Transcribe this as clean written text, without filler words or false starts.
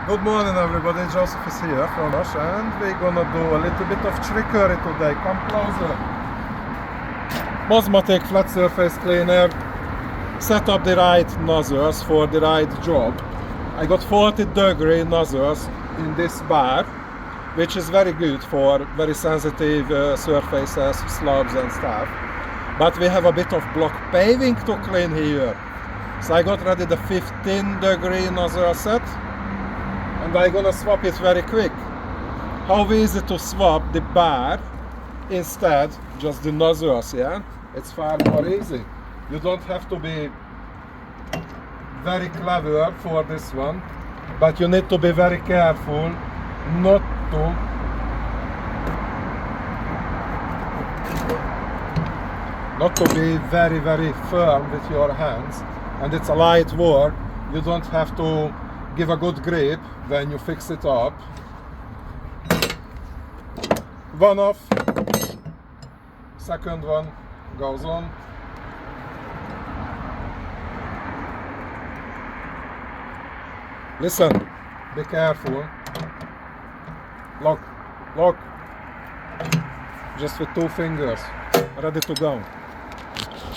Good morning everybody, Joseph is here from us and we're gonna do a little bit of trickery today. Come closer. Mosmatic flat surface cleaner. Set up the right nozzles for the right job. I got 40-degree nozzles in this bar, which is very good for very sensitive surfaces, slabs and stuff. But we have a bit of block paving to clean here. So I got ready the 15-degree nozzle set. And I'm gonna swap it very quick. How easy to swap the bar instead just the nozzles, yeah? It's far more easy. You don't have to be very clever for this one, but you need to be very careful not to be very firm with your hands. And it's a light work. You don't have to give a good grip when you fix it up. One off, second one goes on. Listen, be careful. Lock, just with 2 fingers, ready to go.